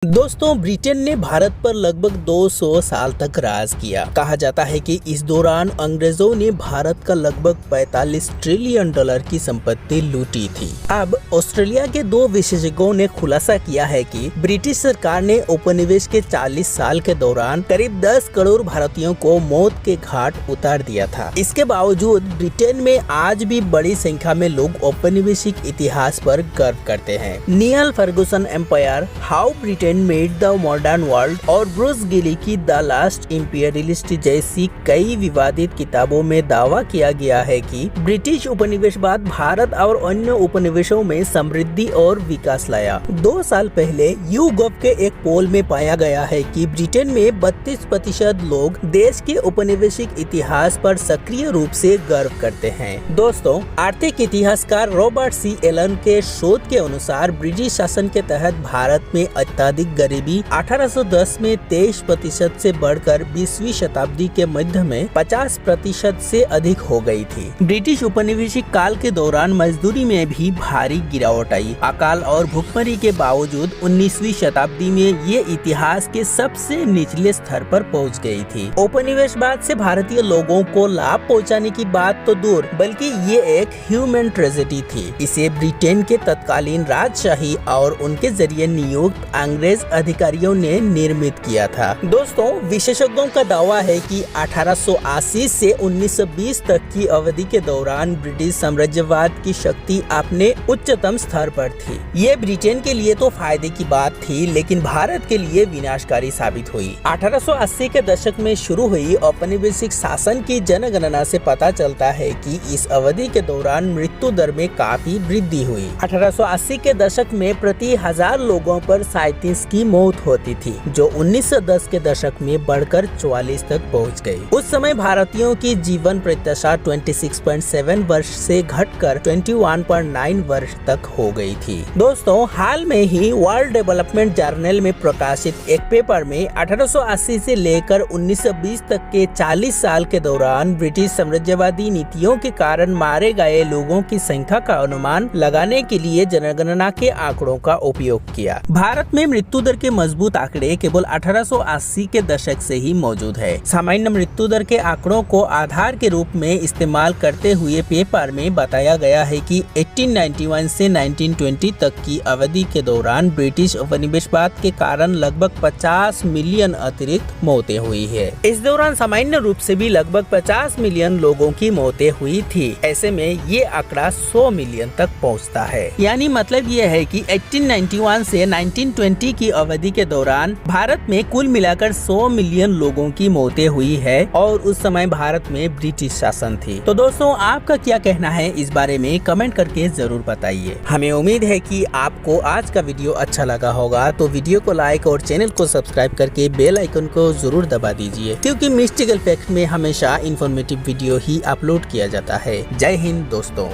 दोस्तों, ब्रिटेन ने भारत पर लगभग 200 साल तक राज किया। कहा जाता है कि इस दौरान अंग्रेजों ने भारत का लगभग 45 ट्रिलियन डॉलर की संपत्ति लूटी थी। अब ऑस्ट्रेलिया के दो विशेषज्ञों ने खुलासा किया है कि ब्रिटिश सरकार ने उपनिवेश के 40 साल के दौरान करीब 10 करोड़ भारतीयों को मौत के घाट उतार दिया था। इसके बावजूद ब्रिटेन में आज भी बड़ी संख्या में लोग औपनिवेशिक इतिहास पर गर्व करते हैं। Niall Ferguson empire, how Britain made the modern world और ब्रूस गिली की द लास्ट इंपीरियलिस्ट जैसी कई विवादित किताबों में दावा किया गया है कि ब्रिटिश उपनिवेशवाद भारत और अन्य उपनिवेशों में समृद्धि और विकास लाया। 2 साल पहले YouGov के एक पोल में पाया गया है कि ब्रिटेन में 32% लोग देश के उपनिवेशिक इतिहास पर सक्रिय रूप से गर्व करते हैं। दोस्तों, आर्थिक इतिहासकार रॉबर्ट सी एलन के शोध के अनुसार ब्रिटिश शासन के तहत भारत में अत्यधिक गरीबी 1810 में 23% से बढ़कर 20वीं शताब्दी के मध्य में 50% से अधिक हो गई थी। ब्रिटिश उपनिवेशिक काल के दौरान मजदूरी में भी भारी गिरावट आई। अकाल और भुखमरी के बावजूद 19वीं शताब्दी में ये इतिहास के सबसे निचले स्तर पर पहुंच गई थी। उपनिवेशवाद से भारतीय लोगों को लाभ पहुंचाने की बात तो दूर, बल्कि ये एक ह्यूमन ट्रेजेडी थी। इसे ब्रिटेन के तत्कालीन राजशाही और उनके जरिए नियुक्त अंग्रेज अधिकारियों ने निर्मित किया था। दोस्तों, विशेषज्ञों का दावा है कि 1880 से 1920 तक की अवधि के दौरान ब्रिटिश साम्राज्यवाद की शक्ति अपने उच्चतम स्तर पर थी। ये ब्रिटेन के लिए तो फायदे की बात थी, लेकिन भारत के लिए विनाशकारी साबित हुई। 1880 के दशक में शुरू हुई औपनिवेशिक शासन की जनगणना से पता चलता है कि इस अवधि के दौरान मृत्यु दर में काफी वृद्धि हुई। 1880 के दशक में प्रति 1000 लोगों पर 37 की मौत होती थी, जो 1910 के दशक में बढ़कर 44 तक पहुंच गई। उस समय भारतीयों की जीवन प्रत्याशा 26.7 वर्ष से घटकर 21.9 वर्ष तक हो गई थी। दोस्तों, हाल में ही वर्ल्ड डेवलपमेंट जर्नल में प्रकाशित एक पेपर में 1880 से लेकर 1920 तक के 40 साल के दौरान ब्रिटिश साम्राज्यवादी नीतियों के कारण मारे गए लोगों की संख्या का अनुमान लगाने के लिए जनगणना के आंकड़ों का उपयोग किया। भारत में मृत्यु दर के मजबूत आंकड़े केवल 1880 के दशक से ही मौजूद है। सामान्य मृत्यु दर के आंकड़ों को आधार के रूप में इस्तेमाल करते हुए पेपर में बताया गया है कि 1891 से 1920 तक की अवधि के दौरान ब्रिटिश उपनिवेशवाद के कारण लगभग 50 मिलियन अतिरिक्त मौतें हुई है। इस दौरान सामान्य रूप से भी लगभग 50 मिलियन लोगों की मौतें हुई थी। ऐसे में ये आंकड़ा 100 मिलियन तक पहुँचता है। यानी मतलब ये है कि 1891 से 1920 की अवधि के दौरान भारत में कुल मिलाकर 100 मिलियन लोगों की मौतें हुई है और उस समय भारत में ब्रिटिश शासन थी। तो दोस्तों, आपका क्या कहना है इस बारे में कमेंट करके जरूर बताइए। हमें उम्मीद है कि आपको आज का वीडियो अच्छा लगा होगा, तो वीडियो को लाइक और चैनल को सब्सक्राइब करके बेल आइकन को जरूर दबा दीजिए, क्योंकि मिस्टिकल फैक्ट में हमेशा इन्फॉर्मेटिव वीडियो ही अपलोड किया जाता है। जय हिंद दोस्तों।